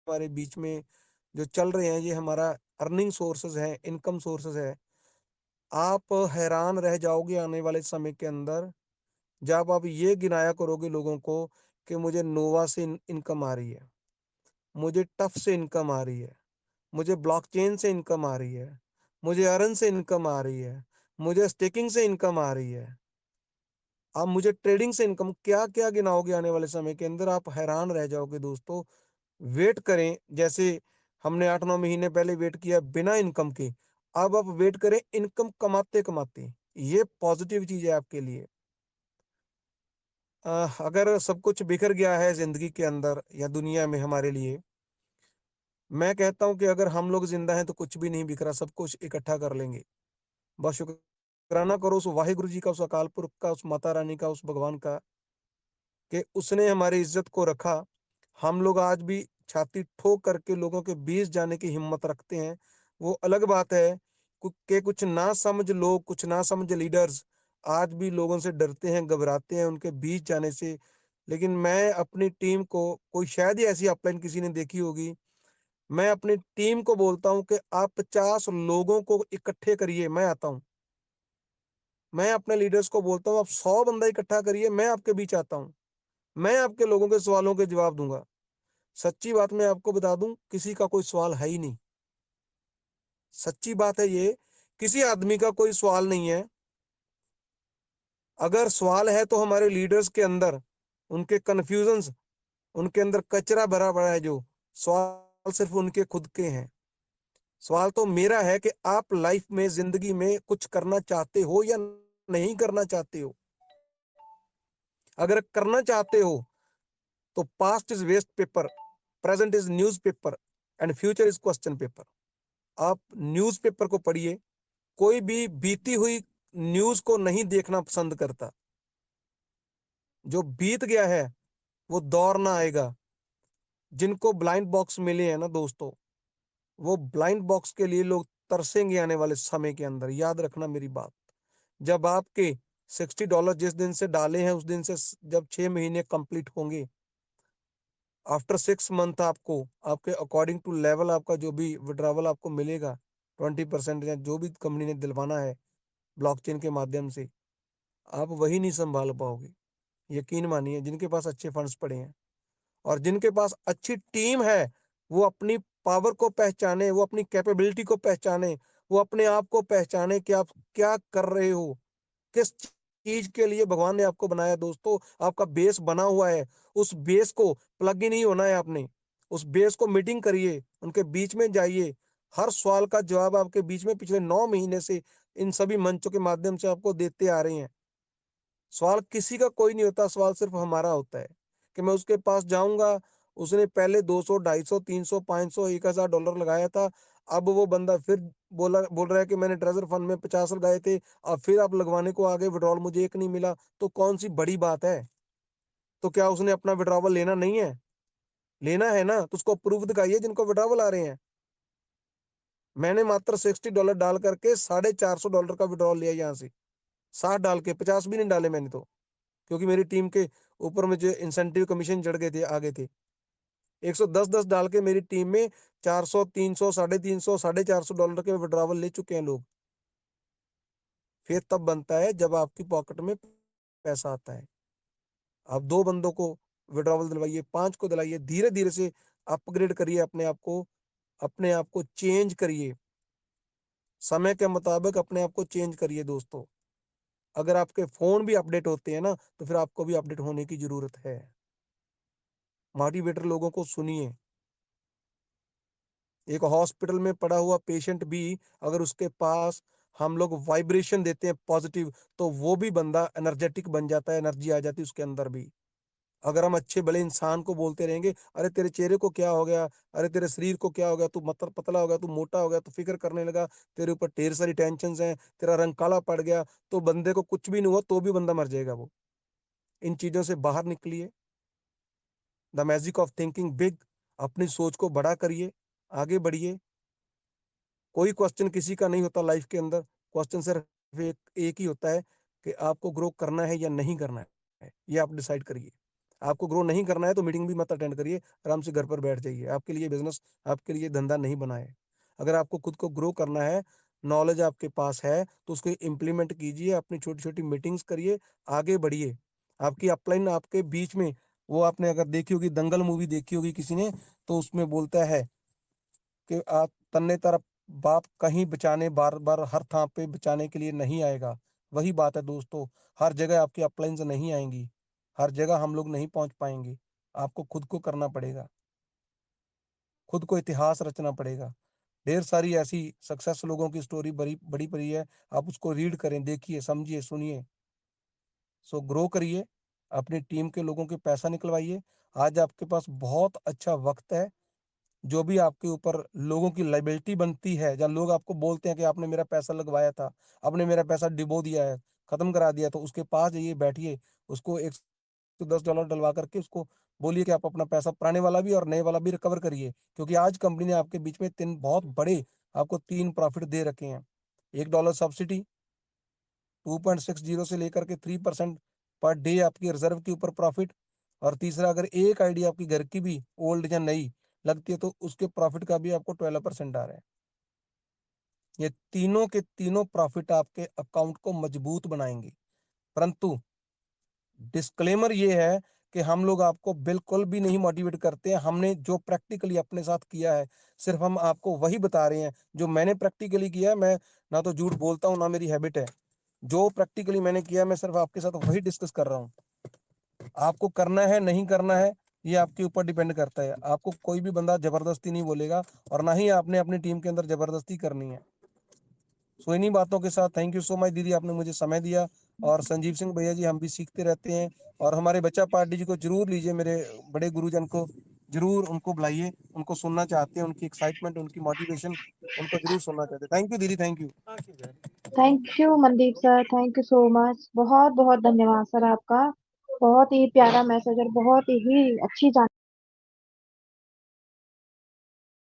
हमारे बीच में जो चल रहे हैं, ये हमारा अर्निंग सोर्सेज है, इनकम सोर्सेज है। आप हैरान रह जाओगे आने वाले समय के अंदर, जब आप ये गिनाया करोगे लोगों को कि मुझे नोवा से इनकम आ रही है, मुझे टफ से इनकम आ रही है, मुझे ब्लॉकचेन से इनकम आ रही है, मुझे अर्न से इनकम आ रही है, मुझे स्टेकिंग से इनकम आ रही है, आप मुझे ट्रेडिंग से इनकम, क्या क्या गिनाओगे आने वाले समय के अंदर, आप हैरान रह जाओगे दोस्तों। वेट करें, जैसे हमने 8-9 महीने पहले वेट किया बिना इनकम के, अब आप वेट करें इनकम कमाते कमाते। ये पॉजिटिव चीज है आपके लिए। अगर सब कुछ बिखर गया है जिंदगी के अंदर या दुनिया में हमारे लिए, मैं कहता हूं कि अगर हम लोग जिंदा हैं तो कुछ भी नहीं बिखरा, सब कुछ इकट्ठा कर लेंगे। बस शुक्राना करो उस वाहिगुरु जी का, उस अकाल पुरख का, उस माता रानी का, उस भगवान का, कि उसने हमारी इज्जत को रखा। हम लोग आज भी छाती ठोक करके लोगों के बीच जाने की हिम्मत रखते हैं। वो अलग बात है कि कुछ ना समझ लोग, कुछ ना समझ लीडर्स आज भी लोगों से डरते हैं, घबराते हैं उनके बीच जाने से। लेकिन मैं अपनी टीम को, कोई शायद ही ऐसी अपलाइन किसी ने देखी होगी, मैं अपनी टीम को बोलता हूं कि आप 50 लोगों को इकट्ठे करिए, मैं आता हूं। मैं अपने लीडर्स को बोलता हूं आप 100 बंदा इकट्ठा करिए, मैं आपके बीच आता हूं। मैं आपके लोगों के सवालों के जवाब दूंगा। सच्ची बात मैं आपको बता दूं, किसी का कोई सवाल है ही नहीं। सच्ची बात है ये, किसी आदमी का कोई सवाल नहीं है। अगर सवाल है तो हमारे लीडर्स के अंदर, उनके कंफ्यूजन्स, उनके अंदर कचरा भरा पड़ा है। जो सवाल सिर्फ उनके खुद के हैं। सवाल तो मेरा है कि आप लाइफ में, जिंदगी में कुछ करना चाहते हो या नहीं करना चाहते हो। अगर करना चाहते हो तो past is waste paper, present is newspaper and future is question paper. आप न्यूज पेपर को पढ़िए। कोई भी बीती हुई न्यूज को नहीं देखना पसंद करता। जो बीत गया है वो दौर ना आएगा। जिनको ब्लाइंड बॉक्स मिले हैं ना दोस्तों, वो ब्लाइंड बॉक्स के लिए लोग तरसेंगे आने वाले समय के अंदर। याद रखना मेरी बात। जब आपके $60 जिस दिन से डाले हैं, उस दिन से जब 6 महीने कंप्लीट होंगे, आफ्टर 6 मंथ आपको, आपके अकॉर्डिंग टू लेवल, आपका जो भी विड्रॉवल आपको मिलेगा, 20% या जो भी कंपनी ने दिलवाना है ब्लॉकचेन के माध्यम से, आप वही नहीं संभाल पाओगे। यकीन मानिए, जिनके पास अच्छे फंड्स पड़े हैं और जिनके पास अच्छी टीम है, वो अपनी पावर को पहचाने, वो अपनी कैपेबिलिटी को पहचाने, वो अपने आप को पहचाने कि आप क्या कर रहे हो, किस चीज के लिए भगवान ने आपको बनाया। दोस्तों, आपका बेस बना हुआ है, उस बेस को प्लग ही नहीं होना है आपने। उस बेस को मीटिंग करिए, उनके बीच में जाइए। हर सवाल का जवाब आपके बीच में पिछले 9 महीने से इन सभी मंचों के माध्यम से आपको देते आ रहे हैं। सवाल किसी का कोई नहीं होता, सवाल सिर्फ हमारा होता है कि मैं उसके पास जाऊंगा। उसने पहले 200, 250, 300, 500, $1,000 लगाया था। अब वो बंदा फिर बोल रहा है कि मैंने ट्रेजर फंड में 50 लगाए थे, अब फिर आप लगवाने को आगे, विड्रॉल मुझे एक नहीं मिला। तो कौन सी बड़ी बात है? तो क्या उसने अपना विड्रॉवल लेना नहीं है? लेना है ना, तो उसको प्रूफ दिखाइए जिनको विड्रॉवल आ रहे हैं। मैंने मात्र $60 डाल करके $450 का विड्रॉल लिया यहाँ से, 60 डाल के, 50 भी नहीं डाले मैंने तो, क्योंकि मेरी टीम के ऊपर मुझे इंसेंटिव कमीशन चढ़ गए थे, आगे थे। 110 डाल के मेरी टीम में 400, 300, 350, $450 के विड्रॉवल ले चुके हैं लोग। फिर तब बनता है जब आपकी पॉकेट में पैसा आता है। आप 2 बंदों को विड्रॉवल दिलवाइए, 5 को दिलाइए, धीरे धीरे से अपग्रेड करिए अपने आप को, अपने आप को चेंज करिए, समय के मुताबिक अपने आप को चेंज करिए दोस्तों। अगर आपके फोन भी अपडेट होते हैं ना, तो फिर आपको भी अपडेट होने की जरूरत है। मोटिवेटर लोगों को सुनिए। एक हॉस्पिटल में पड़ा हुआ पेशेंट भी, अगर उसके पास हम लोग वाइब्रेशन देते हैं पॉजिटिव, तो वो भी बंदा एनर्जेटिक बन जाता है, एनर्जी आ जाती है उसके अंदर भी। अगर हम अच्छे भले इंसान को बोलते रहेंगे, अरे तेरे चेहरे को क्या हो गया, अरे तेरे शरीर को क्या हो गया, तू मतलब पतला हो गया, तू मोटा हो गया, तू फिक्र करने लगा, तेरे ऊपर ढेर सारी टेंशन है, तेरा रंग काला पड़ गया, तो बंदे को कुछ भी नहीं हुआ तो भी बंदा मर जाएगा वो। इन चीजों से बाहर निकलिए। The magic of thinking big. अपनी सोच को बड़ा करिए, आगे बढ़िए। कोई क्वेश्चन किसी का नहीं होता लाइफ के अंदर। क्वेश्चन सिर्फ एक एक ही होता है कि आपको ग्रो करना है या नहीं करना है, ये आप डिसाइड करिए। आपको ग्रो नहीं करना है तो मीटिंग भी मत अटेंड करिए, आराम से घर पर बैठ जाइए। आपके लिए बिजनेस, आपके लिए धंधा नहीं बना है। अगर आपको खुद को ग्रो करना है, नॉलेज आपके पास है, तो उसको इम्प्लीमेंट कीजिए, अपनी छोटी छोटी मीटिंग्स करिए, आगे बढ़िए। आपकी अपलाइन आपके बीच में, वो आपने अगर देखी होगी, दंगल मूवी देखी होगी किसी ने, तो उसमें बोलता है कि आप तन्ने तरफ बाप कहीं बचाने, बार बार हर थां पे बचाने के लिए नहीं आएगा। वही बात है दोस्तों, हर जगह आपकी अपलाइंस नहीं आएंगी, हर जगह हम लोग नहीं पहुंच पाएंगे। आपको खुद को करना पड़ेगा, खुद को इतिहास रचना पड़ेगा। ढेर सारी ऐसी सक्सेस लोगों की स्टोरी बड़ी बड़ी पड़ी है, आप उसको रीड करें, देखिए, समझिए, सुनिए। सो ग्रो करिए, अपनी टीम के लोगों के पैसा निकलवाइए। आज आपके पास बहुत अच्छा वक्त है। जो भी आपके ऊपर लोगों की लाइबिलिटी बनती है, या लोग आपको बोलते हैं कि आपने मेरा पैसा लगवाया था, आपने मेरा पैसा डिबो दिया है, खत्म करा दिया, तो उसके पास जाइए, बैठिए, उसको $110 डलवा करके उसको बोलिए कि आप अपना पैसा, पुराने वाला भी और नए वाला भी, रिकवर करिए। क्योंकि आज कंपनी ने आपके बीच में तीन बहुत बड़े, आपको तीन प्रॉफिट दे रखे हैं। $1 सब्सिडी, 2.60 से लेकर के 3% पर डे आपकी रिजर्व के ऊपर प्रॉफिट, और तीसरा, अगर एक आईडी आपकी घर की भी ओल्ड या नई लगती है तो उसके प्रॉफिट का भी आपको 12% आ रहा है। ये तीनों के तीनों प्रॉफिट आपके अकाउंट को मजबूत बनाएंगे। परंतु डिस्क्लेमर ये है कि हम लोग आपको बिल्कुल भी नहीं मोटिवेट करते हैं। हमने जो प्रैक्टिकली अपने साथ किया है, सिर्फ हम आपको वही बता रहे हैं जो मैंने प्रैक्टिकली किया है। मैं ना तो झूठ बोलता हूँ, ना मेरी हैबिट है। जो प्रैक्टिकली मैंने किया, मैं सिर्फ आपके साथ वही डिस्कस कर रहा हूँ। आपको करना है नहीं करना है, ये आपके ऊपर डिपेंड करता है। आपको कोई भी बंदा जबरदस्ती नहीं बोलेगा, और ना ही आपने अपनी टीम के अंदर जबरदस्ती करनी है। सो इन्हीं बातों के साथ थैंक यू सो मच दीदी, आपने मुझे समय दिया। और संजीव सिंह भैया जी, हम भी सीखते रहते हैं। और हमारे बच्चा पार्टी जी को जरूर लीजिए, मेरे बड़े गुरुजन को जरूर, उनको बुलाइए, उनको सुनना चाहते हैं, उनकी एक्साइटमेंट, उनकी मोटिवेशन, उनको जरूर सुनना चाहते हैं। थैंक यू दीदी, thank you. Thank you Mandeep sir, thank you so much, बहुत बहुत धन्यवाद सर आपका। बहुत ही प्यारा मैसेज और बहुत ही अच्छी जानकारी